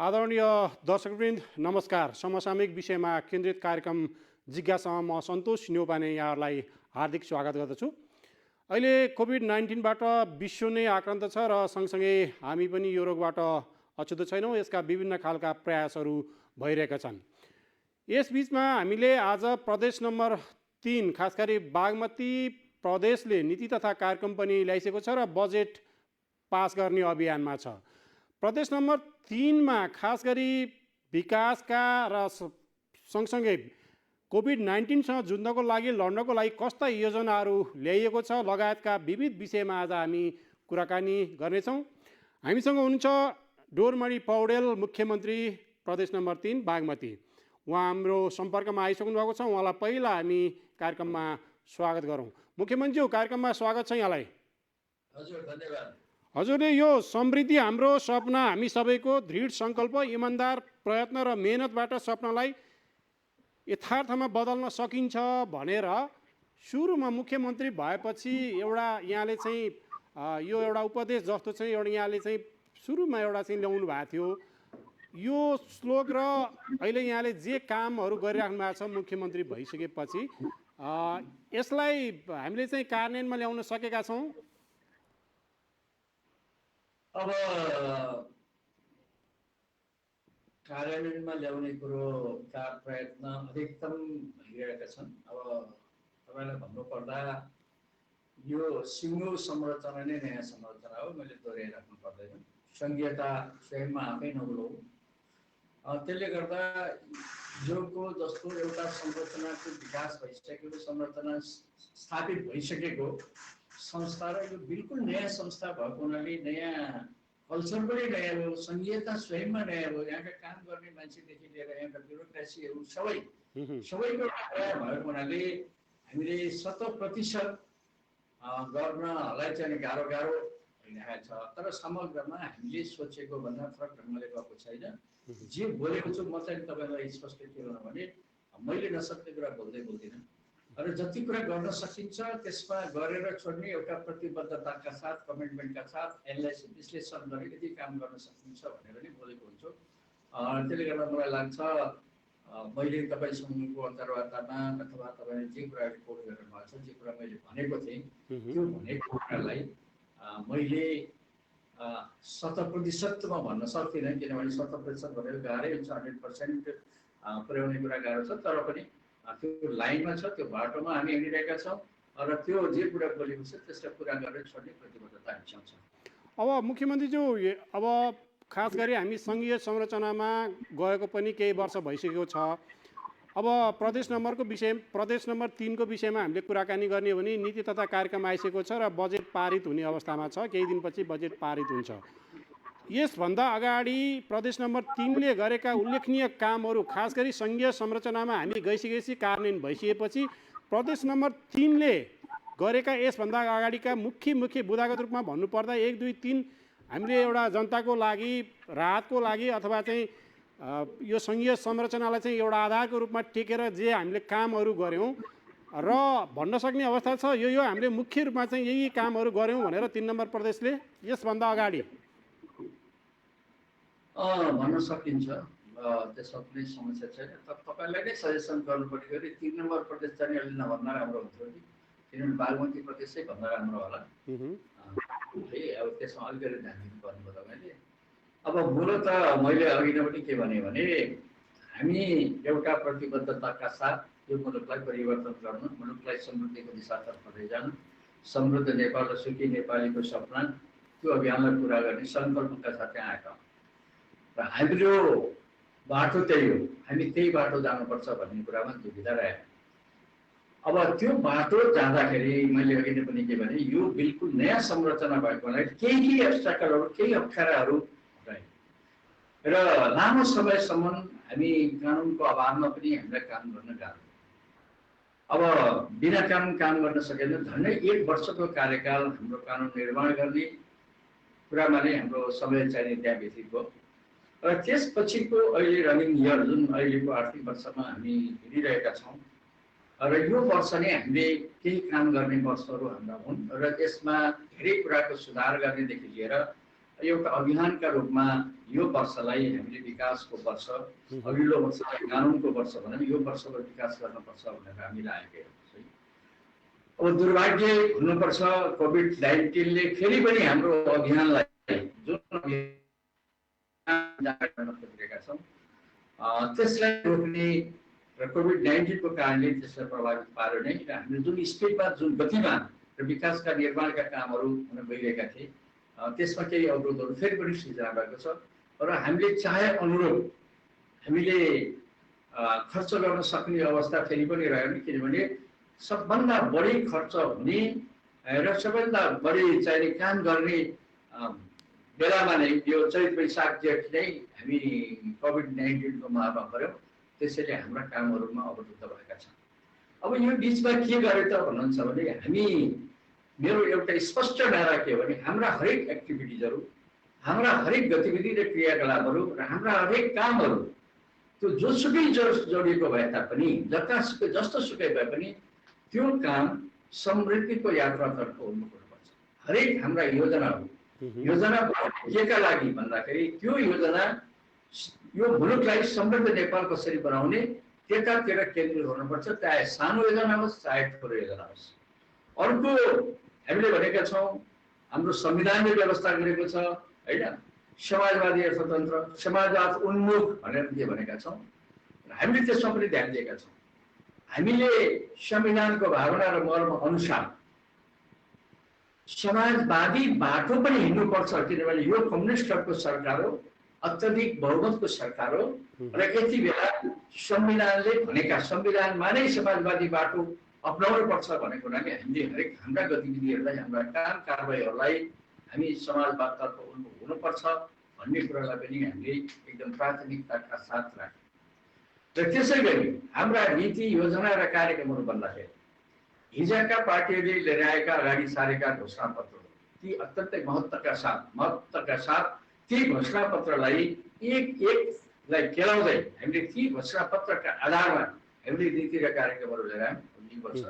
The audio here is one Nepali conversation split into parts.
आदरणीय दर्शकवृन्द नमस्कार। समसामयिक विषयमा केन्द्रित कार्यक्रम जिज्ञासामा म सन्तोष न्यौपाने यहाँहरूलाई हार्दिक स्वागत गर्दछु। अहिले कोभिड-19बाट विश्व नै आक्रान्त छ र सँगसँगै हामी पनि यो रोगबाट अछुतो छैनौँ। यसका विभिन्न खालका प्रयासहरू भइरहेका छन्। यसबीचमा हामीले आज प्रदेश नम्बर 3 खास गरी बागमती प्रदेशले नीति तथा कार्यक्रम पनि ल्याइसकेको छ र बजेट पास गर्ने अभियानमा छ। प्रदेश नम्बर 3 मा खास गरी विकासका र सँगसँगै कोभिड-19सँग जुझ्नको लागि लड्नको लागि कस्ता योजनाहरू ल्याइएको छ लगायतका विविध विषयमा आज हामी कुराकानी गर्नेछौँ। हामीसँग हुनुहुन्छ डोरमणि पौडेल, मुख्यमन्त्री प्रदेश नम्बर 3 बागमती। उहाँ हाम्रो सम्पर्कमा आइसक्नु भएको छ। उहाँलाई पहिला हामी कार्यक्रममा स्वागत गरौँ। मुख्यमन्त्रीज्यू, कार्यक्रममा स्वागत छ यहाँलाई। हजुर, धन्यवाद। हजुरले यो समृद्धि हाम्रो सपना, हामी सबैको दृढ सङ्कल्प, इमान्दार प्रयत्न र मेहनतबाट सपनालाई यथार्थमा बदल्न सकिन्छ भनेर सुरुमा मुख्यमन्त्री भएपछि यहाँले चाहिँ यो एउटा उपदेश जस्तो चाहिँ यहाँले चाहिँ सुरुमा चाहिँ ल्याउनु भएको थियो। यो श्लोक र अहिले यहाँले जे कामहरू गरिराख्नु भएको छ मुख्यमन्त्री भइसकेपछि यसलाई हामीले चाहिँ कार्यान्वयनमा ल्याउन सकेका छौँ। अब कार्यान्वयनमा ल्याउने कुरोका प्रयत्न अधिकतम भइरहेका छन्। अब तपाईँलाई भन्नुपर्दा यो सिङ्गो संरचना नै नयाँ संरचना हो, मैले दोहोऱ्याइराख्नु पर्दैन। सङ्घीयता स्वयंमा आफै नहुनु, त्यसले गर्दा योको जस्तो एउटा संरचनाको विकास भइसकेको, संरचना स्थापित भइसकेको संस्था र यो बिल्कुल नयाँ संस्था भएको हुनाले नयाँ कल्चर पनि नयाँ हो, सङ्घीयता स्वयंमा नयाँ हो। यहाँका काम गर्ने मान्छेदेखि लिएर यहाँका ब्युरोक्रेसीहरू सबैको नयाँ भएको हुनाले हामीले 100% गर्नलाई चाहिँ गाह्रो भइरहेको छ। तर समग्रमा हामीले सोचेको भन्दा फरक ढङ्गले गएको छैन। जे बोलेको छु म चाहिँ तपाईँलाई स्पष्ट के भनौँ भने मैले नसक्ने कुरा बोल्दिनँ र जति कुरा गर्न सकिन्छ त्यसमा गरेर छोड्ने एउटा प्रतिबद्धताका साथ, कमिटमेन्टका साथ एनालाइसिस विश्लेषण गरेर यदि काम गर्न सकिन्छ भनेर नै बोलेको हुन्छु। त्यसले गर्दा मलाई लाग्छ मैले तपाईँसँगको अन्तर्वार्तामा अथवा तपाईँले जे कुरा रिपोर्ट गरेर भएको छ, जे कुरा मैले भनेको थिएँ त्यो भनेको कुरालाई मैले 100% म भन्न सक्दिनँ, किनभने 100% भनेको गाह्रै हुन्छ। 100% पुर्याउने कुरा गाह्रो छ, तर पनि त्यो लाइनमा छ, त्यो बाटोमा हामी हिँडिरहेका छौँ र त्यो जे कुरा बोलेको छ त्यसलाई पुरा गरेर छोड्ने प्रतिबद्धता हामीसँग छ। अब मुख्यमन्त्रीज्यू, अब खास गरी हामी सङ्घीय संरचनामा गएको पनि केही वर्ष भइसकेको छ। अब प्रदेश नम्बर 3 को विषयमा हामीले कुराकानी गर्ने हो भने नीति तथा कार्यक्रम आइसकेको छ र बजेट पारित हुने अवस्थामा छ। केही दिनपछि बजेट पारित हुन्छ। यसभन्दा अगाडि प्रदेश नम्बर 3 ले गरेका उल्लेखनीय कामहरू खास गरी सङ्घीय संरचनामा हामी गइसकेपछि कार्यान्वयन भइसकेपछि प्रदेश नम्बर 3 ले गरेका यसभन्दा अगाडिका मुख्य बुदागत रूपमा भन्नुपर्दा 1, 2, 3 हामीले एउटा जनताको लागि, राहतको लागि अथवा चाहिँ यो सङ्घीय संरचनालाई चाहिँ एउटा आधारको रूपमा टेकेर जे हामीले कामहरू गऱ्यौँ र भन्न सक्ने अवस्था छ यो हामीले मुख्य रूपमा चाहिँ यही कामहरू गऱ्यौँ भनेर 3 नम्बर प्रदेशले यसभन्दा अगाडि भन्न सकिन्छ। त्यसमा कुनै समस्या छैन। तपाईँलाई नै सजेसन गर्नुपर्ने गरी 3 नम्बर प्रदेश चाहिँ अलि नभन्दा राम्रो हुन्थ्यो कि, किनभने बागमती प्रदेश चाहिँ भन्दा राम्रो होला है। अब त्यसमा अलिकति ध्यान दिनुपर्ने भयो तपाईँले। अब मूलत मैले अघि नै पनि के भने हामी एउटा प्रतिबद्धताका साथ यो मुलुकलाई परिवर्तन गर्न, मुलुकलाई समृद्धिको दिशातर्फ लैजान, समृद्ध नेपाल र सुखी नेपालीको सपना त्यो अभियानलाई पुरा गर्ने सङ्कल्पका साथ यहाँ आएका र हाम्रो बाटो त्यही हो। हामी त्यही बाटो जानुपर्छ भन्ने कुरामा दुविधा रह्यो। अब त्यो बाटो जाँदाखेरि मैले अघि नै पनि के भने यो बिल्कुल नयाँ संरचना भएको हुनाले केही अब्स्ट्याकलहरू, केही अप्ठ्याराहरू रहे र लामो समयसम्म हामी कानुनको अभावमा पनि हामीलाई काम गर्न गाह्रो। अब बिना काम गर्न सकेन। झन्डै 1 वर्षको कार्यकाल हाम्रो कानुन निर्माण गर्ने कुरामा नै हाम्रो समय चाहिने त्यहाँ व्यतीत भयो र त्यसपछिको अहिले रनिङ इयर जुन अहिलेको आर्थिक वर्षमा हामी हिँडिरहेका छौँ र यो वर्ष नै हामीले केही काम गर्ने वर्षहरू हाम्रा हुन् र यसमा धेरै कुराको सुधार गर्नेदेखि लिएर एउटा अभियानका रूपमा यो वर्षलाई हामीले विकासको वर्ष, अघिल्लो वर्षलाई कानुनको वर्ष भनेर यो वर्षलाई विकास गर्नुपर्छ भनेर हामी लागेका छौँ। अब दुर्भाग्य भन्नुपर्छ, कोभिड-19ले फेरि पनि हाम्रो अभियानलाई जुन अभियान खोजिरहेका छौँ त्यसलाई रोक्ने र कोभिड-19 को कारणले त्यसलाई प्रभावित पार्यो नै। र हामीले जुन स्पिडमा, जुन गतिमा र विकासका निर्माणका कामहरू हुन गइरहेका थिए त्यसमा केही अवरोधहरू फेरि पनि सिर्जना भएको छ। र हामीले चाहे अनुरूप हामीले खर्च गर्न सक्ने अवस्था फेरि पनि रह्यो नि, किनभने सबभन्दा बढी खर्च हुने र सबैभन्दा बढी चाहिने काम गर्ने बेलामा नै यो चैत वैशाख जेठ नै हामी कोभिड-19 को मारमा पर्यौँ। त्यसैले हाम्रा कामहरूमा अवरुद्ध भएका छन्। अब यो बिचमा के गरे त भन्नुहुन्छ भने हामी, मेरो एउटा स्पष्ट नारा के हो भने हाम्रा हरेक एक्टिभिटिजहरू, हाम्रा हरेक गतिविधि र क्रियाकलापहरू र हाम्रा हरेक कामहरू त्यो जोसुकै जोडिएको भए तापनि, जतासुकै जस्तोसुकै भए पनि त्यो काम समृद्धिको यात्रातर्फ हुनुपर्छ। हरेक हाम्रा योजनाहरू केका लागि भन्दाखेरि त्यो योजना यो मुलुकलाई समृद्ध नेपाल कसरी बनाउने त्यतातिर केन्द्रित हुनुपर्छ, चाहे सानो योजना होस् चाहे ठुलो योजना होस्। अर्को हामीले भनेका छौँ हाम्रो संविधानले व्यवस्था गरेको छ हैन, समाजवादी अर्थतन्त्र, समाजवाद उन्मुख भनेर के भनेका छौँ। हामीले त्यसमा पनि ध्यान दिएका छौँ। हामीले संविधानको भावना र मर्म अनुसार समाजवादी बाटो पनि हिँड्नुपर्छ, किनभने यो कम्युनिस्टहरूको सरकार हो, अत्यधिक बहुमतको सरकार हो र यति बेला संविधानले भनेका संविधानमा नै समाजवादी बाटो अपनाउनु पर्छ भनेको हुनाले हामीले हरेक हाम्रा गतिविधिहरूलाई, हाम्रा काम कारबाहीहरूलाई हामी समाजवादतर्फ हुनुपर्छ भन्ने कुरालाई पनि हामीले एकदम प्राथमिकताका साथ राख्यौँ। र त्यसै गरी हाम्रा नीति योजना र कार्यक्रमहरू भन्दाखेरि हिजोका पार्टीहरूले लिएर आएका अगाडि सारेका घोषणापत्रहरू ती अत्यन्तै महत्त्वका साथ ती घोषणापत्रलाई एक केलाउँदै हामीले ती घोषणापत्रका आधारमा हामीले नीति र कार्यक्रमहरू लिएर आउनुपर्छ।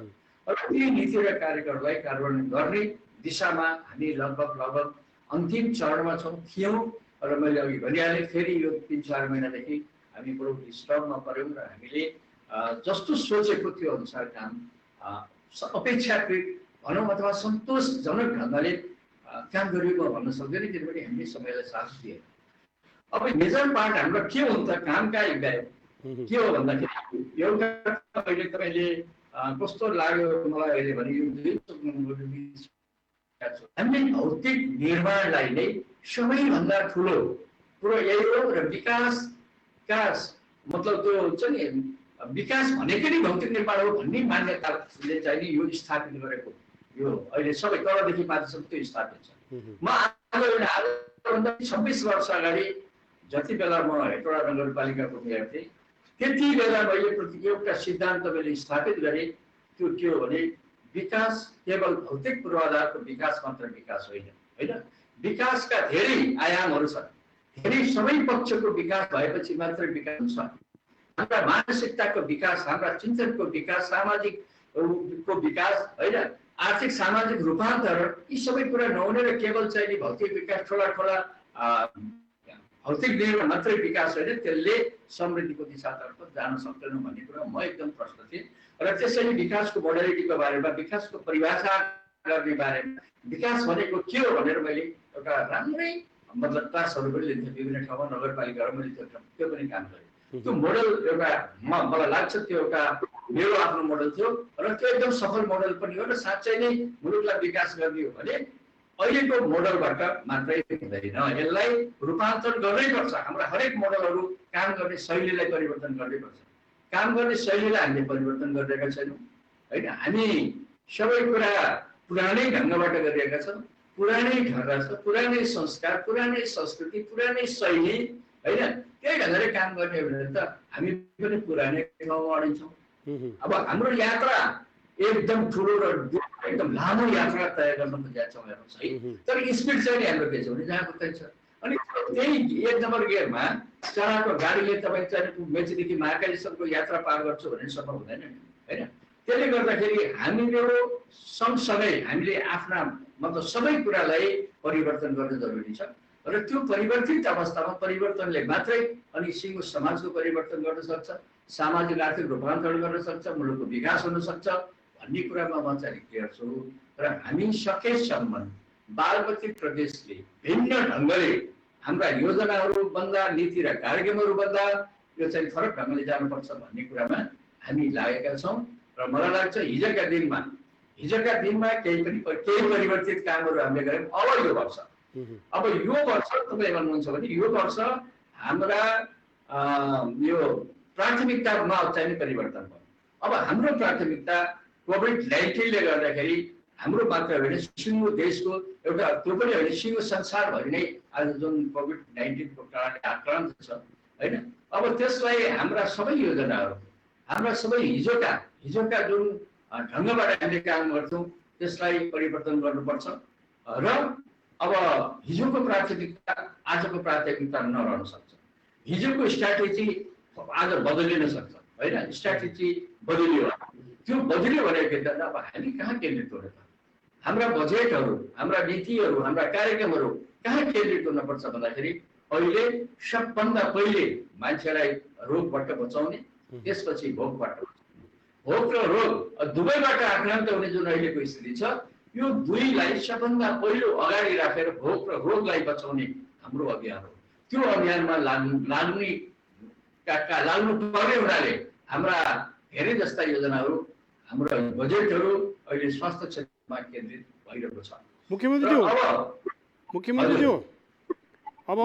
र ती नीति र कार्यक्रमलाई कार्यान्वयन गर्ने दिशामा हामी लगभग अन्तिम चरणमा थियौँ। र मैले अघि भनिहालेँ, फेरि यो 3-4 महिनादेखि हामी बडो डिस्टर्बमा पर्यौँ र हामीले जस्तो सोचेको त्यो अनुसार काम अपेक्षाकृत भनौँ अथवा सन्तोषजनक ढङ्गले काम गरिएको भन्न सक्दैन, किनभने हामीले समयलाई साथ दिएन। अब मेजर पार्ट हाम्रो के हो त कामका के हो भन्दाखेरि एउटा अहिले तपाईँले कस्तो लाग्यो मलाई अहिले भने यो हामीले भौतिक निर्माणलाई नै सबैभन्दा ठुलो कुरो यही हो। र विकासका मतलब त्यो हुन्छ नि, विकास भनेकै नै भौतिक निर्माण हो भन्ने मान्यताले चाहिँ यो स्थापित गरेको, यो अहिले सबै तलदेखि माथिसम्म त्यो स्थापित छ। म आजभन्दा 26 वर्ष अगाडि जति बेला म हेटौडा नगरपालिकाको मेयर थिएँ त्यति बेला मैले एउटा सिद्धान्त मैले स्थापित गरेँ। त्यो के हो भने विकास केवल भौतिक पूर्वाधारको विकास मात्र विकास होइन, विकासका धेरै आयामहरू छन्। धेरै सबै पक्षको विकास भएपछि मात्र विकास हुन्छ। हाम्रा मानसिकताको विकास, हाम्रा चिन्तनको विकास, सामाजिक को विकास होइन, आर्थिक सामाजिक रूपान्तरण, यी सबै कुरा नहुने र केवल चाहिँ भौतिक विकास ठुला भौतिक निर्माण मात्रै विकास होइन, त्यसले समृद्धिको दिशातर्फ जान सक्दैन भन्ने कुरा म एकदम प्रश्न थिएँ। र त्यसैले विकासको मोडालिटीको बारेमा, विकासको परिभाषा गर्ने बारेमा, विकास भनेको के हो भनेर मैले एउटा राम्रै मतलब क्लासहरू पनि लिन्थेँ विभिन्न ठाउँमा, नगरपालिकाहरू मैले त्यो पनि काम गरेँ। त्यो मोडल एउटा मलाई लाग्छ त्यो एउटा मेरो आफ्नो मोडल थियो र त्यो एकदम सफल मोडल पनि हो। र साँच्चै नै मुलुकलाई विकास गर्ने हो भने अहिलेको मोडलबाट मात्रै हुँदैन, यसलाई रूपान्तरण गर्नैपर्छ। हाम्रा हरेक मोडलहरू काम गर्ने शैलीलाई परिवर्तन गर्नैपर्छ। काम गर्ने शैलीलाई हामीले परिवर्तन गरिरहेका छैनौँ होइन। हामी सबै कुरा पुरानै ढङ्गबाट गरिरहेका छौँ, पुरानै ढङ्ग छ, पुरानै संस्कार, पुरानै संस्कृति, पुरानै शैली होइन। त्यही ढङ्गले काम गर्ने हो भने त हामी पनि पुरानै ठाउँमा अडिन्छौँ। अब हाम्रो यात्रा एकदम ठुलो र एकदम लामो यात्रा तय गर्न खोजेका छौँ हेर्नुहोस् है, तर स्पिड चाहिँ हाम्रो के छ भने जहाँको त्यही छ। अनि त्यही 1 नम्बर गियरमा चलाएको गाडीले तपाईँ चाहिँ मेचीदेखि महाकालीसम्मको यात्रा पार गर्छु भने सम्भव हुँदैन होइन। त्यसले गर्दाखेरि हामीले सँगसँगै हामीले आफ्ना मतलब सबै कुरालाई परिवर्तन गर्न जरुरी छ। र त्यो परिवर्तित अवस्थामा परिवर्तनले मात्रै अनि सिङ्गो समाजको परिवर्तन गर्न सक्छ, सामाजिक आर्थिक रूपान्तरण गर्न सक्छ, मुलुकको विकास हुन सक्छ भन्ने कुरामा म चाहिँ क्लियर छु। र हामी सकेसम्म बागमती प्रदेशले भिन्न ढङ्गले हाम्रा योजनाहरू बन्दा, नीति र कार्यक्रमहरू बन्दा यो चाहिँ फरक ढङ्गले जानुपर्छ भन्ने कुरामा हामी लागेका छौँ। र मलाई लाग्छ हिजोका दिनमा केही परिवर्तित कामहरू हामीले गऱ्यौँ। अब यो वर्ष तपाईँ भन्नुहुन्छ भने यो वर्ष हाम्रा यो प्राथमिकतामा चाहिँ परिवर्तन भयो। अब हाम्रो प्राथमिकता कोभिड-19ले गर्दाखेरि हाम्रो मात्र होइन, सिङ्गो देशको एउटा, त्यो पनि होइन, सिङ्गो संसारभरि नै आज जुन कोभिड-19को कारणले आक्रान्त छ होइन, अब त्यसलाई हाम्रा सबै योजनाहरू, हाम्रा सबै हिजोका जुन ढङ्गबाट हामीले काम गर्छौँ त्यसलाई परिवर्तन गर्नुपर्छ। र अब हिजोको प्राथमिकता आजको प्राथमिकता नरहन सक्छ। हिजोको स्ट्राटेजी आज बदलिन सक्छ होइन, स्ट्राटेजी बदलियो, त्यो बदलियो भनेको अब हामी कहाँ केन्द्रित हुने त? हाम्रा बजेटहरू, हाम्रा नीतिहरू, हाम्रा कार्यक्रमहरू कहाँ केन्द्रित हुनुपर्छ भन्दाखेरि अहिले सबभन्दा पहिले मान्छेलाई रोगबाट बचाउने, त्यसपछि भोकबाट। भोक र रोग दुवैबाट आक्रान्त हुने जुन अहिलेको स्थिति छ, यो दुईलाई सबभन्दा पहिलो अगाडि राखेर भोक र रोगलाई बचाउने हाम्रो अभियान हो। त्यो अभियानमा लाग्नु पर्ने हुनाले हाम्रा धेरै जस्ता योजनाहरू, हाम्रो बजेटहरू अहिले स्वास्थ्य क्षेत्रमा केन्द्रित भइरहेको छ। मुख्यमन्त्रीज्यू, अब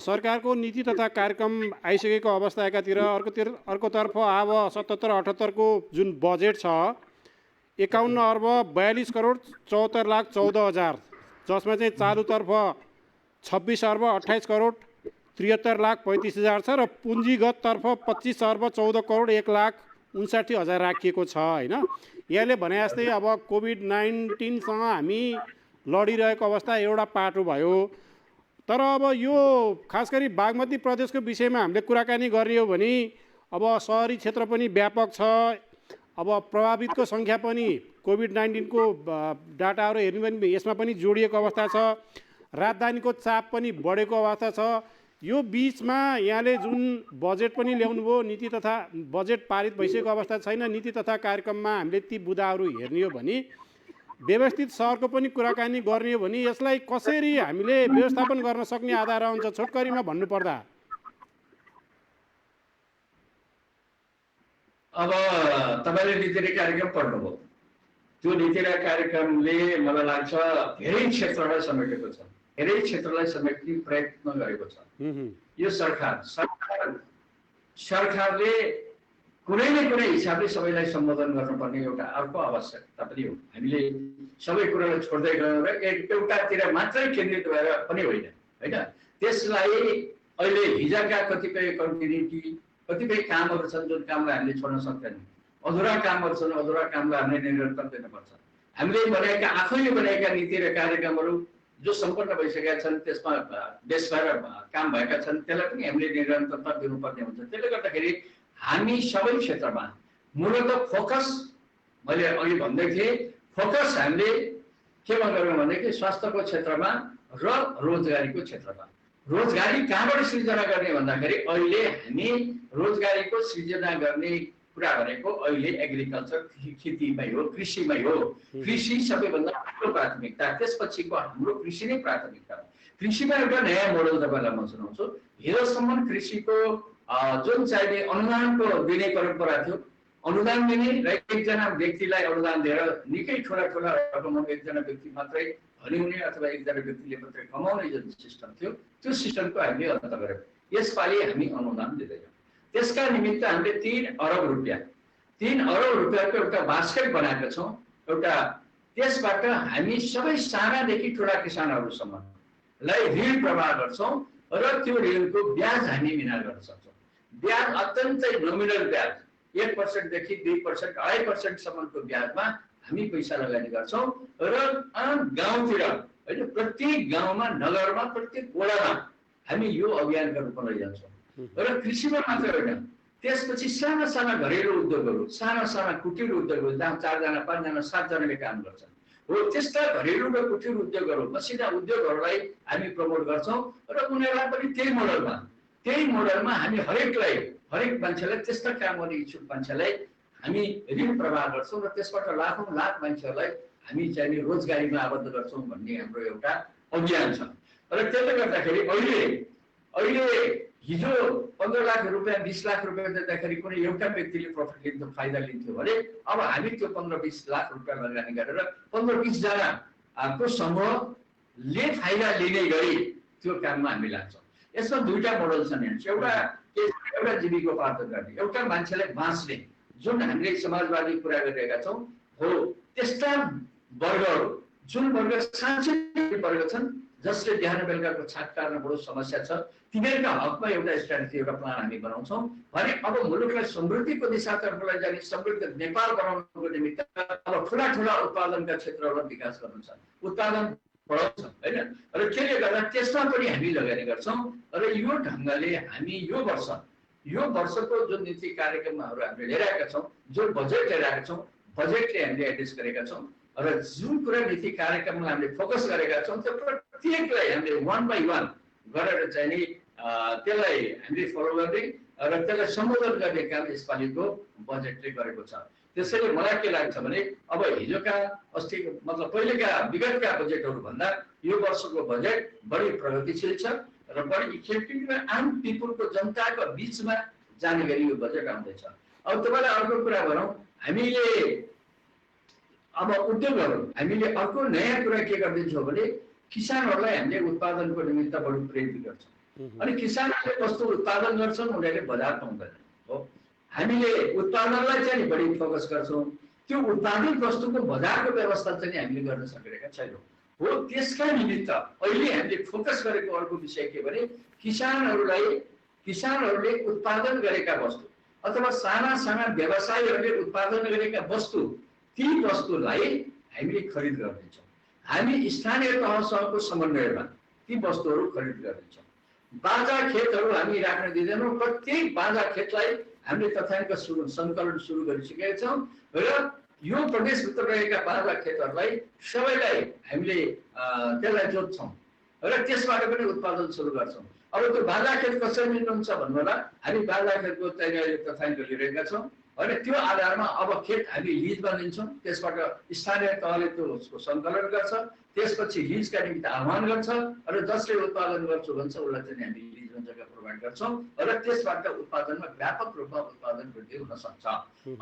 सरकारको नीति तथा कार्यक्रम आइसकेको अवस्था एकातिर, अर्कोतर्फ अब 77-78 को जुन बजेट छ 51 अर्ब 42 करोड 74 लाख 14 हजार, जसमा चाहिँ चालुतर्फ 26 अर्ब 28 करोड 73 लाख 35 हजार छ र पुँजीगत तर्फ 25 अर्ब 14 करोड 1 लाख 59 हजार राखिएको छ होइन। यसले भने जस्तै अब कोभिड-19सँग हामी लडिरहेको अवस्था एउटा पाटो भयो। तर अब यो खास गरी बागमती प्रदेशको विषयमा हामीले कुराकानी गर्ने हो भने अब सहरी क्षेत्र पनि व्यापक छ, अब प्रभावितको सङ्ख्या पनि कोभिड-19को डाटाहरू हेर्नु भने यसमा पनि जोडिएको अवस्था छ, राजधानीको चाप पनि बढेको अवस्था छ। यो बिचमा यहाँले जुन बजेट पनि ल्याउनु भयो, नीति तथा बजेट पारित भइसकेको अवस्था छैन, नीति तथा कार्यक्रममा हामीले ती बुदाहरू हेर्ने हो भने, व्यवस्थित सहरको पनि कुराकानी गर्ने हो भने यसलाई कसरी हामीले व्यवस्थापन गर्न सक्ने आधार हुन्छ छोटकरीमा भन्नुपर्दा? अब तपाईँले नीति र कार्यक्रम पढ्नुभयो, त्यो नीति र कार्यक्रमले मलाई लाग्छ धेरै क्षेत्रलाई समेटेको छ, धेरै क्षेत्रलाई समेट्ने प्रयत्न गरेको छ। यो सरकारले कुनै न कुनै हिसाबले सबैलाई सम्बोधन गर्नुपर्ने एउटा अर्को आवश्यकता पनि हो। हामीले सबै कुरालाई छोड्दै गयौँ र एउटातिर मात्रै केन्द्रित भएर पनि होइन होइन। त्यसलाई अहिले हिजोका कतिपय कन्टिन्युटी, कतिपय कामहरू छन् जुन कामलाई हामीले छोड्न सक्दैनौँ, अधुरा कामहरू छन्, अधुरा कामलाई हामीले निरन्तर दिनुपर्छ। हामीले बनाएका, आफैले बनाएका नीति र कार्यक्रमहरू जो सम्पन्न भइसकेका छन्, त्यसमा देशभर काम भएका छन्, त्यसलाई पनि हामीले निरन्तरता दिनुपर्ने हुन्छ। त्यसले गर्दाखेरि हामी सबै क्षेत्रमा मूलत फोकस, मैले अघि भन्दै थिएँ, फोकस हामीले केमा गर्यौँ भनेदेखि स्वास्थ्यको क्षेत्रमा र रोजगारीको क्षेत्रमा। रोजगारी कहाँबाट सृजना गर्ने भन्दाखेरि अहिले हामी रोजगारीको सृजना गर्ने कुरा भनेको अहिले एग्रिकल्चर, खेतीमै हो, कृषिमै हो। कृषि सबैभन्दा ठुलो प्राथमिकता, त्यसपछिको हाम्रो कृषि नै प्राथमिकता हो। कृषिमा एउटा नयाँ मोडल तपाईँलाई म सुनाउँछु। हिजोसम्म कृषिको जुन चाहिने अनुदानको दिने परम्परा थियो, अनुदान दिने र एकजना व्यक्तिलाई अनुदान दिएर निकै ठुला रकम एकजना व्यक्ति मात्रै धनी हुने अथवा एकजना व्यक्तिले मात्रै कमाउने जुन सिस्टम थियो, त्यो सिस्टमको हामीले अन्त गर्यौँ। यसपालि हामी अनुदान दिँदैनौँ। त्यसका निमित्त हामीले 3 अरब रुपियाँको एउटा बास्केट बनाएका छौँ। एउटा त्यसबाट हामी सबै सानादेखि ठुला किसानहरूसम्मलाई ऋण प्रवाह गर्छौँ र त्यो ऋणको ब्याज हामी मिना गर्न सक्छौँ। ब्याज अत्यन्तै नोमिनल ब्याज, 1% देखि 2%, 2.5% सम्मको ब्याजमा हामी पैसा लगानी गर्छौँ र गाउँतिर होइन, प्रत्येक गाउँमा, नगरमा, प्रत्येक वडामा हामी यो अभियानका रूपमा लैजान्छौँ। र कृषिमा मात्र होइन, त्यसपछि साना घरेलु उद्योगहरू, साना कुटीर उद्योगहरू जहाँ 4 जना 5 जना 7 जनाले काम गर्छन्, हो त्यस्ता घरेलु र कुटीर उद्योगहरू मसिना उद्योगहरूलाई हामी प्रमोट गर्छौँ र उनीहरूलाई पनि त्यही मोडलमा हामी हरेक मान्छेलाई त्यस्ता काम गर्ने इच्छुक मान्छेलाई हामी ऋण प्रवाह गर्छौँ र त्यसबाट लाख मान्छेहरूलाई हामी चाहिँ रोजगारीमा आबद्ध गर्छौँ भन्ने हाम्रो एउटा अभियान छ। र त्यसले गर्दाखेरि अहिले हिजो 15 लाख रुपियाँ 20 लाख रुपियाँ दिँदाखेरि कुनै एउटा व्यक्तिले प्रफिट लिन्थ्यो, फाइदा लिन्थ्यो भने अब हामी त्यो 15-20 लाख रुपियाँ लगानी गरेर 15-20 जनाको समूहले फाइदा लिने गरी त्यो काममा हामी लाग्छौँ। यसमा दुईटा मोडल छन्। एउटा जीविकोपार्जन गर्ने, एउटा मान्छेलाई बाँच्ने, जुन हामीले समाजवादी कुरा गरिरहेका छौँ हो त्यस्ता वर्गहरू, जुन वर्ग साँच्चै वर्ग छन् जसले बिहान बेलुकाको छाक टार्न बडो समस्या छ, तिनीहरूका हकमा एउटा स्ट्राटेजी, एउटा प्लान हामी बनाउँछौँ भने अब मुलुकलाई समृद्धिको दिशातर्फ लैजाने, समृद्ध नेपाल बनाउनको निमित्त अब ठुला उत्पादनका क्षेत्रहरूलाई विकास गर्नु छ, उत्पादन बढाउँछ हैन। र त्यसले गर्दा त्यसमा पनि हामी लगानी गर्छौँ। र यो ढङ्गले हामी यो वर्षको जुन नीति कार्यक्रमहरू हामीले लिएर आएका छौँ, जुन बजेट लिएर आएका छौँ, बजेटले हामीले एड्रेस गरेका छौँ र जुन कुरा नीति कार्यक्रममा हामीले फोकस गरेका छौँ त्यो प्रत्येकलाई हामीले 1 by 1 गरेर चाहिँ नि त्यसलाई हामीले फलो गर्दै र त्यसलाई सम्बोधन गर्ने काम यसपालिको बजेटले गरेको छ। त्यसैले मलाई के लाग्छ भने अब हिजोका अस्ति मतलब पहिलेका विगतका बजेटहरू भन्दा यो वर्षको बजेट बढी प्रगतिशील छ र बढी इफेक्टिभ र आम पिपुलको जनताको बीचमा जाने गरी यो बजेट आउँदैछ। अब तपाईँलाई अर्को कुरा भनौँ, हामीले अब उद्योगहरू हामीले अर्को नयाँ कुरा के गरिदिन्छौँ भने किसानहरूलाई हामीले उत्पादनको निमित्त बढी प्रेरित गर्छौँ। अनि किसानहरूले वस्तु उत्पादन गर्छन्, उनीहरूले बजार पाउँदैनन् हो। हामीले उत्पादनलाई चाहिँ बढी फोकस गर्छौँ, त्यो उत्पादित वस्तुको बजारको व्यवस्था चाहिँ हामीले गर्न सकिरहेका छैनौँ हो। त्यसका निमित्त अहिले हामीले फोकस गरेको अर्को विषय के भने किसानहरूले उत्पादन गरेका वस्तु अथवा साना व्यवसायीहरूले उत्पादन गरेका वस्तु, ती वस्तुलाई हामीले खरिद गर्दैछौँ। हामी स्थानीय तहसँगको समन्वयमा ती वस्तुहरू खरिद गर्दैछौँ। बाजा खेतहरू हामी राख्न दिँदैनौँ। प्रत्येक बाजा खेतलाई हामीले तथ्याङ्क सङ्कलन सुरु गरिसकेका छौँ र यो प्रदेशभित्र रहेका बाजा खेतहरूलाई सबैलाई हामीले त्यसलाई जोत्छौँ र त्यसबाट पनि उत्पादन सुरु गर्छौँ। अब त्यो बाजा खेत कसरी लिनुहुन्छ भन्नु होला, हामी बाजा खेतको चाहिँ तथ्याङ्क लिइरहेका छौँ होइन। त्यो आधारमा अब खेत हामी लिजमा लिन्छौँ, त्यसबाट स्थानीय तहले त्यो उसको सङ्कलन गर्छ, त्यसपछि लिजका निम्ति आह्वान गर्छ र जसले उत्पादन गर्छु भन्छ उसलाई चाहिँ हामी लिजमा जग्गा प्रोभाइड गर्छौँ र त्यसबाट उत्पादनमा व्यापक रूपमा उत्पादन वृद्धि हुन सक्छ।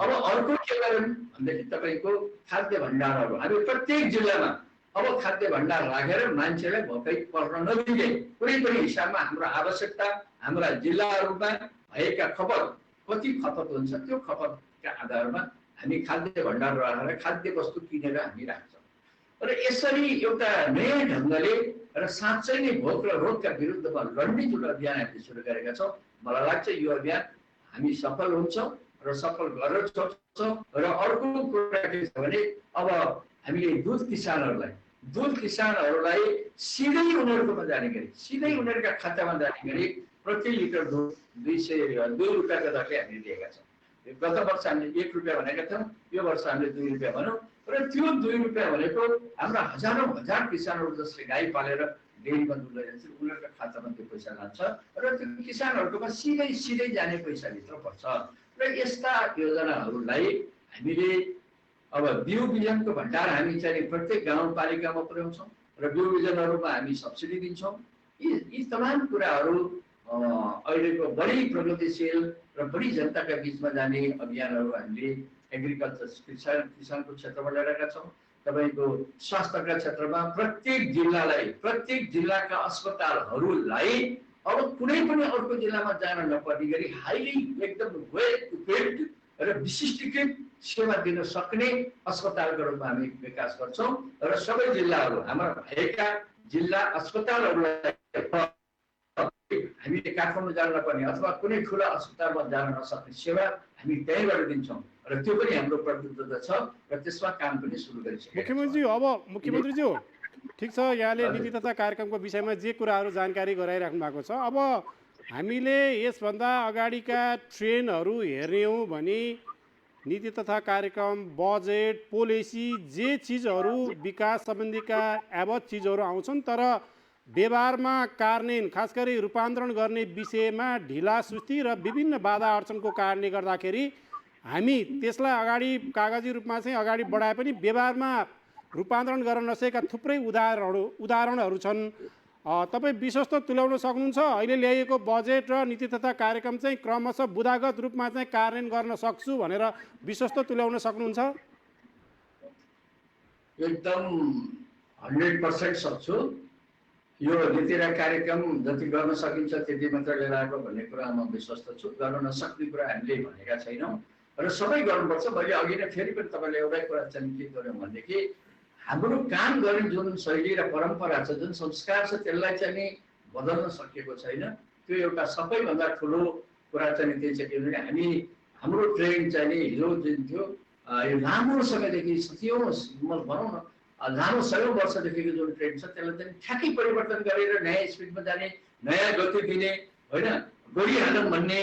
अब अर्को के गरौँ भनेदेखि तपाईँको खाद्य भण्डारहरू हामी प्रत्येक जिल्लामा अब खाद्य भण्डार राखेर मान्छेलाई भोकै पर्न नदिने कुनै पनि हिसाबमा हाम्रो आवश्यकता, हाम्रा जिल्लाहरूमा भएका खपत कति खपत हुन्छ त्यो खपतका आधारमा हामी खाद्य भण्डार राखेर खाद्य वस्तु किनेर हामी राख्छौँ र यसरी एउटा नयाँ ढङ्गले र साँच्चै नै भोक र रोगका विरुद्धमा लड्ने जुन अभियान हामीले सुरु गरेका छौँ, मलाई लाग्छ यो अभियान हामी सफल हुन्छौँ र सफल गरेर सक्छौँ। र अर्को कुरा के छ भने अब हामीले दुध किसानहरूलाई सिधै उनीहरूकोमा जाने गरी, सिधै उनीहरूका खातामा जाने गरी प्रति लिटर दुध 2 रुपियाँको दरले हामीले दिएका छौँ। गत वर्ष हामीले 1 रुपियाँ भनेका थियौँ, यो वर्ष हामीले 2 रुपियाँ भनौँ र त्यो 2 रुपियाँ भनेको हाम्रा हजार किसानहरू जसले गाई पालेर डेरीमा दुध ल्याइन्छ उनीहरूको खातामा त्यो पैसा जान्छ र त्यो किसानहरूकोमा सिधै जाने पैसाभित्र पर्छ। र यस्ता योजनाहरूलाई हामीले अब बिउ बिजनको भण्डार हामी चाहिँ प्रत्येक गाउँपालिकामा पुर्याउँछौँ र बिउ बिजनहरूमा हामी सब्सिडी दिन्छौँ। यी तमाम कुराहरू अहिलेको बढी प्रगतिशील र बढी जनताका बिचमा जाने अभियानहरू हामीले एग्रिकल्चर किसानको क्षेत्रमा ल्याएका छौँ। तपाईँको स्वास्थ्यका क्षेत्रमा प्रत्येक जिल्लाका अस्पतालहरूलाई अब कुनै पनि अर्को जिल्लामा जान नपर्ने गरी हाइली एकदम वेल इक्विप्ड र विशिष्टीकृत सेवा दिन सक्ने अस्पतालको रूपमा हामी विकास गर्छौँ र सबै जिल्लाहरू हाम्रा भएका जिल्ला अस्पतालहरूलाई हामीले काठमाडौँ जान नपर्ने अथवा कुनै ठुला अस्पतालमा जान नसक्ने सेवा हामी त्यहीँबाट दिन्छौँ र त्यो पनि हाम्रो प्रतिबद्धता छ र त्यसमा काम पनि सुरु गरिसकेका छौँ। मुख्यमन्त्रीज्यू ठिक छ, यहाँले नीति तथा कार्यक्रमको विषयमा जे कुराहरू जानकारी गराइराख्नु भएको छ, अब हामीले यसभन्दा अगाडिका ट्रेनहरू हेर्ने हो भने नीति तथा कार्यक्रम, बजेट, पोलिसी जे चिजहरू विकास सम्बन्धीका एवज चिजहरू आउँछन्, तर व्यवहारमा कार्यान्वयन खास गरी रूपान्तरण गर्ने विषयमा ढिलासुस्ती र विभिन्न बाधा अडचनको कारणले गर्दाखेरि हामी त्यसलाई अगाडि कागजी रूपमा चाहिँ अगाडि बढाए पनि व्यवहारमा रूपान्तरण गर्न नसकेका थुप्रै उदाहरणहरू छन्। तपाईँ विश्वस्त तुल्याउन सक्नुहुन्छ अहिले ल्याइएको बजेट र नीति तथा कार्यक्रम चाहिँ क्रमशः बुदागत रूपमा चाहिँ कार्यान्वयन गर्न सक्छु भनेर विश्वस्त तुल्याउन सक्नुहुन्छ? एकदम 100% सक्छु। यो नीति र कार्यक्रम जति गर्न सकिन्छ त्यति मात्र लिएर आएको भन्ने कुरा म विश्वस्त छु। गर्न नसक्ने कुरा हामीले भनेका छैनौँ र सबै गर्नुपर्छ। मैले अघि नै फेरि पनि तपाईँले एउटै कुरा चाहिँ के गर्यौँ भनेदेखि हाम्रो काम गर्ने जुन शैली र परम्परा छ, जुन संस्कार छ, त्यसलाई चाहिँ नि बदल्न सकिएको छैन। त्यो एउटा सबैभन्दा ठुलो कुरा चाहिँ त्यही छ कि हामी हाम्रो ट्रेन चाहिँ नि हिजो जुन थियो यो लामो समयदेखि भनौँ न लामो सयौँ वर्षदेखिको जुन ट्रेन छ त्यसलाई चाहिँ ठ्याक्कै परिवर्तन गरेर नयाँ स्पिडमा जाने, नयाँ गति दिने, होइन गइहालौँ भन्ने,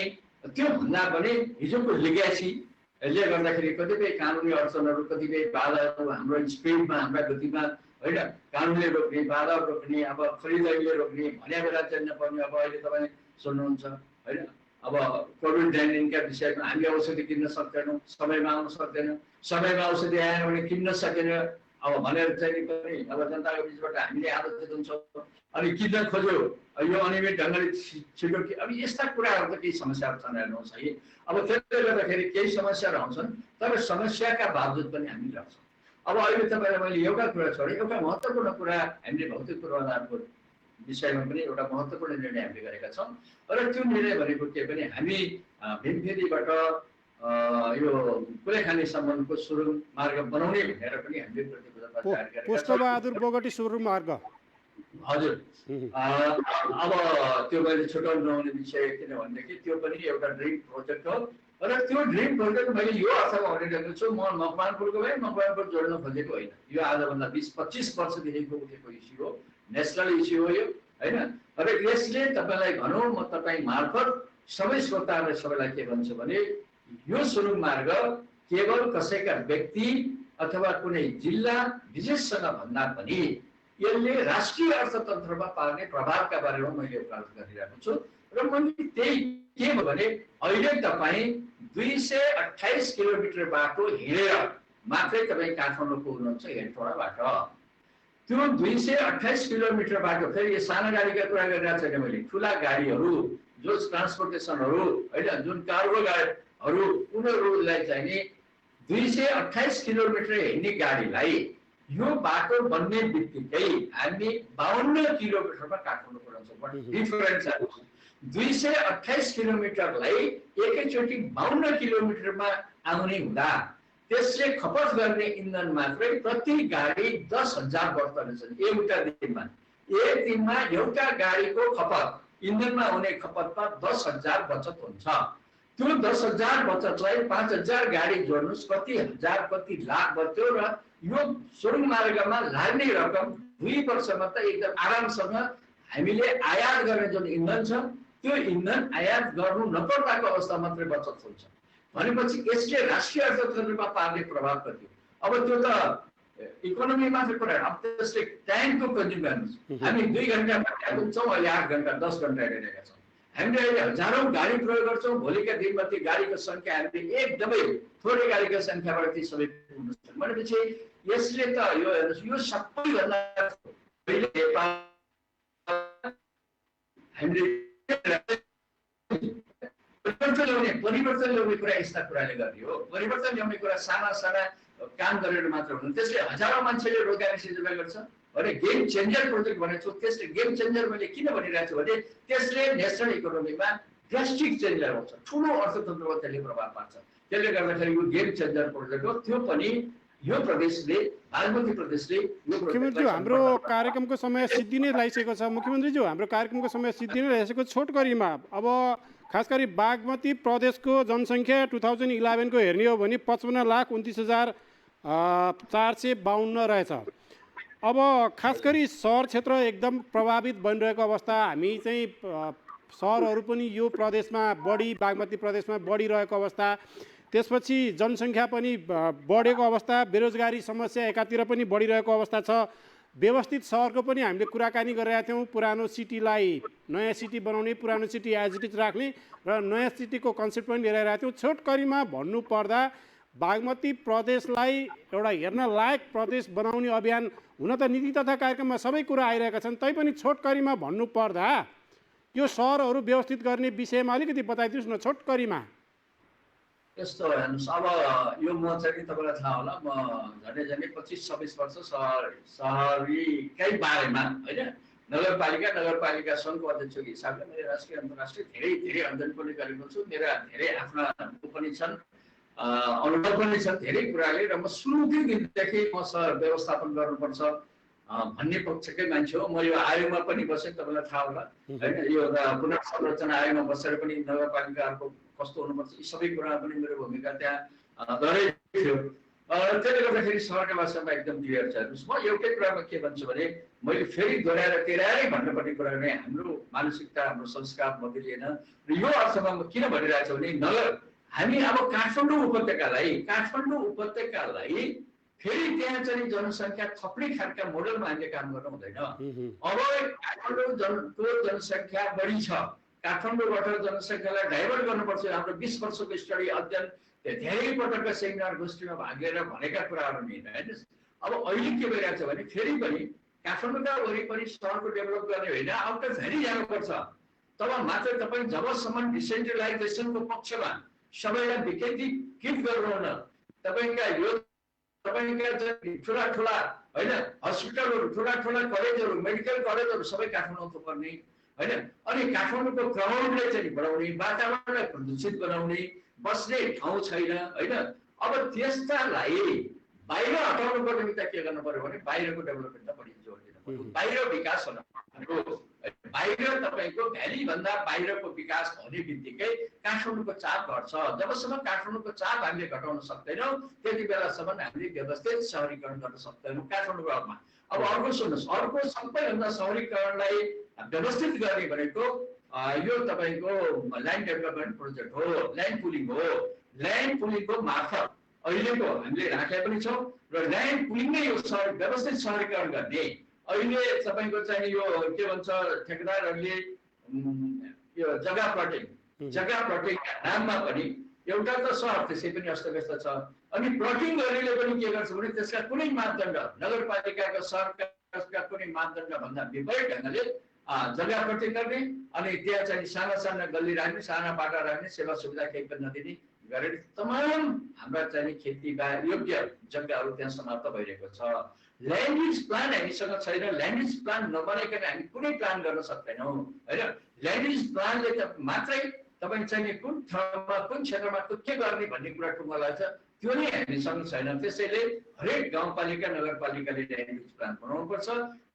त्यो भन्दा पनि हिजोको लिग्यासीले गर्दाखेरि कतिपय कानुनी अडचनहरू, कतिपय बाधाहरू हाम्रो स्पिडमा, हाम्रा गतिमा, होइन कानुनले रोक्ने, बाधा रोक्ने, अब खरिदैले रोक्ने, भन्ने बेला चाहिँ नपर्ने। अब अहिले तपाईँ सुन्नुहुन्छ, होइन अब कोभिड-19 विषयमा हामी औषधि किन्न सक्दैनौँ, समयमा आउन सक्दैनौँ, समयमा औषधि आएन भने किन्न सकेन अब भनेर चाहिँ पनि अब जनताको बिचबाट हामीले आलोचित हुन्छौँ। अनि किन्न खोज्यो यो अनियमित ढङ्गले छिटो कि अब यस्ता कुराहरू त केही समस्याहरू छन् हेर्नुहोस् है। अब त्यसले गर्दाखेरि केही समस्याहरू आउँछन्, तर समस्याका बावजुद पनि हामी लड्छौँ। अब अहिले तपाईँलाई मैले एउटा कुरा छोडेँ, एउटा महत्त्वपूर्ण कुरा हामीले भौतिक पूर्वाधारको विषयमा पनि एउटा महत्त्वपूर्ण निर्णय हामीले गरेका छौँ र त्यो निर्णय भनेको के भने हामी भीमफेदीबाट यो कुलेखानीसम्मको सुरुङ मार्ग बनाउने भनेर पनि हामीले प्रतिबद्धता जारी गरेका छौँ। पुष्पबहादुर बोगटी सुरुङ मार्ग, हजुर। अब त्यो मैले छुट्याउनु नहुने विषय किनभनेदेखि त्यो पनि एउटा ड्रिम प्रोजेक्ट हो र त्यो ड्रिम प्रोजेक्ट मैले यो अर्थमा भनिरहेको छु, म मकवानपुरको भए मकवानपुर जोड्न खोजेको होइन। यो आजभन्दा 20-25 वर्षदेखिको उठेको इस्यु हो, नेसनल इस्यु हो यो, होइन। र यसले तपाईँलाई भनौँ म तपाईँ मार्फत सबै श्रोताहरूले सबैलाई के भन्छु भने यो सुरुङ मार्ग केवल कसैका व्यक्ति अथवा कुनै जिल्ला विशेषसँग भन्दा पनि यसले राष्ट्रिय अर्थतन्त्रमा पार्ने प्रभावका बारेमा मैले उल्लेख गरिरहेको छु र मैले त्यही के भयो भने अहिले तपाईँ 228 किलोमिटर बाटो हिँडेर मात्रै तपाईँ काठमाडौँ पुग्नुहुन्छ हेटौडाबाट। त्यो 228 किलोमिटर बाटो, फेरि यो सानो गाडीका कुरा गरिरहेको छैन मैले, ठुला गाडीहरू जो ट्रान्सपोर्टेसनहरू, होइन जुन कार्गो गाडीहरू, उनीहरूलाई चाहिँ नि 228 किलोमिटर हिँड्ने गाडीलाई यो बाटो बन्ने बित्तिकै हामी 52 किलोमिटरमा काठमाडौँ पुर्याउँछौँ। डिफरेन्स 228 किलोमिटरलाई एकैचोटि 52 किलोमिटरमा आउने हुँदा त्यसले खपत गर्ने इन्धन मात्रै प्रति गाडी 10,000 बढ्दछन् एउटा दिनमा। एक दिनमा एउटा गाडीको खपत इन्धनमा हुने खपतमा 10,000 बचत हुन्छ। त्यो 10,000 बचतलाई 5,000 गाडी जोड्नुहोस्, कति हजार कति लाख बच्यो र यो सुरुङ मार्गमा लाग्ने रकम 2 वर्षमा त एकदम आरामसँग हामीले आयात गर्ने जुन इन्धन छ त्यो इन्धन आयात गर्नु नपर्दाको अवस्था मात्रै बचत हुन्छ भनेपछि यसले राष्ट्रिय अर्थतन्त्रमा पार्ने प्रभाव कति हो। अब त्यो त इकोनोमी मात्रै कुरा, अब त्यसले टाइमको कन्ज्युम गर्नुहोस्। हामी 2 घन्टामा पुग्छौँ, अहिले 8 घन्टा 10 घन्टा हिँडेका छौँ। हामीले अहिले हजारौँ गाडी प्रयोग गर्छौँ, भोलिका दिनमा त्यो गाडीको सङ्ख्या हामीले एकदमै थोरै गाडीको सङ्ख्याबाट ती सबै पुग्नु सक्छ भनेपछि यसले त यो सबैभन्दा हामीले परिवर्तन ल्याउने कुरा यस्ता कुराले गर्ने हो। परिवर्तन ल्याउने कुरा साना साना काम गरेर मात्र हुँदैन, त्यसले हजारौँ मान्छेले रोजगारी सृजना गर्छ। भने गेम चेन्जर प्रोजेक्ट भनेको छु, त्यसले गेम चेन्जर मैले किन भनिरहेको छु भने त्यसले नेसनल इकोनोमीमा ड्रास्टिक चेन्ज ल्याउँछ, ठुलो अर्थतन्त्रमा त्यसले प्रभाव पार्छ। त्यसले गर्दाखेरि यो गेम चेन्जर प्रोजेक्ट हो। त्यो पनि यो प्रदेशले, बागमती प्रदेशले मुख्यमन्त्री हाम्रो कार्यक्रमको समय सिद्धिनै लागिसकेको छ। मुख्यमन्त्रीज्यू हाम्रो कार्यक्रमको समय सिद्धिनै लागिसकेको छोटकरीमा अब खास गरी बागमती प्रदेशको जनसङ्ख्या 2011 को हेर्ने हो भने 55,29,452 रहेछ। अब खास गरी सहर क्षेत्र एकदम प्रभावित बनिरहेको अवस्था, हामी चाहिँ सहरहरू पनि यो प्रदेशमा बढी, बागमती प्रदेशमा बढिरहेको अवस्था, त्यसपछि जनसङ्ख्या पनि बढेको अवस्था, बेरोजगारी समस्या एकातिर पनि बढिरहेको अवस्था छ। व्यवस्थित सहरको पनि हामीले कुराकानी गरिरहेका थियौँ, पुरानो सिटीलाई नयाँ सिटी बनाउने, पुरानो सिटी एज इट इज राख्ने र नयाँ सिटीको कन्सेप्ट पनि लिएर आएका थियौँ। छोटकरीमा भन्नुपर्दा बागमती प्रदेशलाई एउटा हेर्न लायक प्रदेश बनाउने अभियान, हुन त नीति तथा कार्यक्रममा सबै कुरा आइरहेका छन्, तैपनि छोटकरीमा भन्नुपर्दा यो सहरहरू व्यवस्थित गर्ने विषयमा अलिकति बताइदिनुहोस् न छोटकरीमा। यस्तो हेर्नुहोस्, अब यो म चाहिँ तपाईँलाई थाहा होला, म झन्डै 25-26 वर्ष सहरीकै बारेमा होइन, नगरपालिका सङ्घको अध्यक्षको हिसाबले मैले राष्ट्रिय अन्तर्राष्ट्रिय धेरै अध्ययन पनि गरेको छु। मेरा धेरै आफ्ना पनि छन्, अनुभव पनि छन् धेरै कुराले, र म सुरुकै दिनदेखि म सहर व्यवस्थापन गर्नुपर्छ भन्ने पक्षकै मान्छे हो। म यो आयोगमा पनि बसेँ, तपाईँलाई थाहा होला होइन, यो पुनर्संरचना आयोगमा बसेर पनि नगरपालिकाहरूको कस्तो हुनुपर्छ यी सबै कुरामा पनि मेरो भूमिका त्यहाँ धेरै थियो। त्यसले गर्दाखेरि सहरका भाषामा एकदम क्लियर छ। म एउटै कुरामा के भन्छु भने, मैले फेरि दोहोऱ्याएर तेह्राएरै भन्नुपर्ने कुरा नै हाम्रो मानसिकता, हाम्रो संस्कार बदलिएन। र यो अर्थमा म किन भनिरहेको छु भने, हामी अब काठमाडौँ उपत्यकालाई फेरि त्यहाँ चाहिँ जनसङ्ख्या थप्ने खालका मोडलमा हामीले काम गर्नु हुँदैन। अब काठमाडौँको जनसङ्ख्या बढी छ, काठमाडौँबाट जनसङ्ख्यालाई डाइभर्ट गर्नुपर्छ। हाम्रो 20 वर्षको स्टडी अध्ययन धेरै पटकका सेमिनार गोष्ठीमा भाग लिएर भनेका कुराहरू नि होइन। अब अहिले के भइरहेको छ भने, फेरि पनि काठमाडौँका वरिपरि सहरको डेभलप गर्ने होइन, आउट फेरि जानुपर्छ। तब मात्र तपाईँ जबसम्म डिसेन्ट्रलाइजेसनको पक्षमा सबैलाई विकेन्द्रीकृत गर्नुहुन, तपाईँका ठुला होइन हस्पिटलहरू, ठुला कलेजहरू, मेडिकल कलेजहरू सबै काठमाडौँ थुपर्ने होइन, अनि काठमाडौँको क्राउडलाई चाहिँ बढाउने, वातावरणलाई प्रदूषित बनाउने, बस्ने ठाउँ छैन होइन। अब त्यस्तालाई बाहिर हटाउनुको निमित्त के गर्नु पर्यो भने, बाहिरको डेभलपमेन्टमा बढी जोड दिनु पर्यो। बाहिर विकास हुन बाहिर तपाईँको भ्यालीभन्दा बाहिरको विकास हुने बित्तिकै काठमाडौँको चाप घट्छ। जबसम्म काठमाडौँको चाप हामीले घटाउन सक्दैनौँ त्यति बेलासम्म हामीले व्यवस्थित सहरीकरण गर्न सक्दैनौँ काठमाडौँको हकमा। अब अर्को सुन्नुहोस्, अर्को सबैभन्दा सहरीकरणलाई व्यवस्थित गर्ने भनेको यो तपाईँको ल्यान्ड डेभलपमेन्ट प्रोजेक्ट हो, ल्यान्ड पुलिङ हो। ल्यान्ड पुलिङको मार्फत अहिलेको हामीले राखेका पनि छौँ, र ल्यान्ड पुलिङै यो व्यवस्थित सहरीकरण गर्ने। अहिले तपाईँको चाहिँ यो के भन्छ, ठेकेदारहरूले यो जग्गा प्लटिङका नाममा पनि एउटा त सहर त्यसै पनि अस्तव्यस्त छ, अनि प्लटिङ गर्नेले पनि के गर्छ भने त्यसका कुनै मापदण्ड, नगरपालिकाका सहरका कुनै मापदण्ड भन्दा विपरीत ढङ्गले जग्गा प्लटिङ गर्ने, अनि त्यहाँ चाहिँ साना गल्ली राख्ने, साना बाटा राख्ने, सेवा सुविधा केही पनि नदिने गरेर तमाम हाम्रा चाहिँ खेती योग्य जग्गाहरू त्यहाँ समाप्त भइरहेको छ। ल्यान्ड युज प्लान हामीसँग छैन, ल्यान्ड युज प्लान नबनाइकन हामी कुनै प्लान गर्न सक्दैनौँ होइन। ल्यान्ड युज प्लानले त मात्रै तपाईँ चाहिँ कुन ठाउँमा कुन क्षेत्रमा के गर्ने भन्ने कुरा टुङ्गो छ, त्यो नै हामीसँग छैन। त्यसैले हरेक गाउँपालिका नगरपालिकाले ल्यान्ड युज प्लान बनाउनुपर्छ,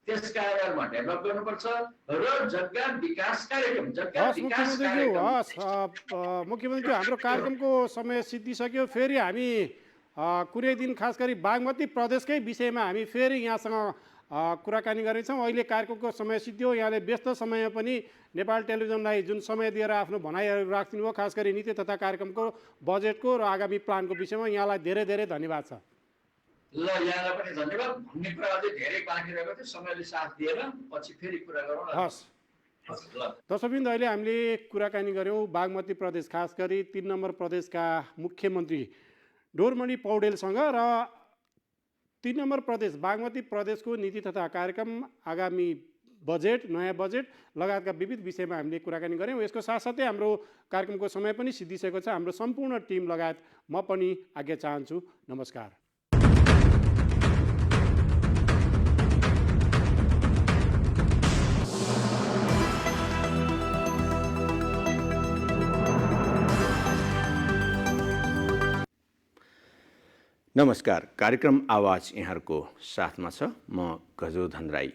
त्यसका आधारमा डेभलप गर्नुपर्छ, र जग्गा विकास कार्यक्रम मुख्यमन्त्री हाम्रो कार्यक्रमको समय सिद्धिसक्यो। फेरि हामी कुनै दिन खास गरी बागमती प्रदेशकै विषयमा हामी फेरि यहाँसँग कुराकानी गर्नेछौँ। अहिले कार्यक्रमको समय सिद्धियो, यहाँले व्यस्त समयमा पनि नेपाल टेलिभिजनलाई जुन समय दिएर आफ्नो भनाइहरू राखिदिनु भयो, खास गरी नीति तथा कार्यक्रमको बजेटको र आगामी प्लानको विषयमा यहाँलाई धेरै धन्यवाद छ। ल यहाँलाई पनि धन्यवाद। भन्ने कुरा अझै धेरै बाँकी रहेको थियो, समयले साथ दिएर पछि फेरि कुरा गरौँ। हस् दर्शकवृन्द, अहिले हामीले कुराकानी गऱ्यौँ बागमती प्रदेश, खास गरी 3 नम्बर प्रदेशका मुख्यमन्त्री डोरमणि पौडेलसँग, र 3 नम्बर प्रदेश बागमती प्रदेशको नीति तथा कार्यक्रम, आगामी बजेट, नयाँ बजेट लगायतका विविध विषयमा हामीले कुराकानी गऱ्यौँ। यसको साथसाथै हाम्रो कार्यक्रमको समय पनि सिद्धिसकेको छ। हाम्रो सम्पूर्ण टिम लगायत म पनि आज्ञा चाहन्छु। नमस्कार। नमस्कार। कार्यक्रम आवाज यहाँहरूको साथमा छ, म गजोधन राई।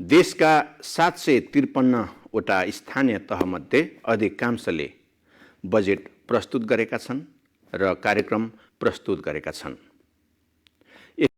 देशका 753वटा स्थानीय तहमध्ये अधिकांशले बजेट प्रस्तुत गरेका छन् र कार्यक्रम प्रस्तुत गरेका छन्।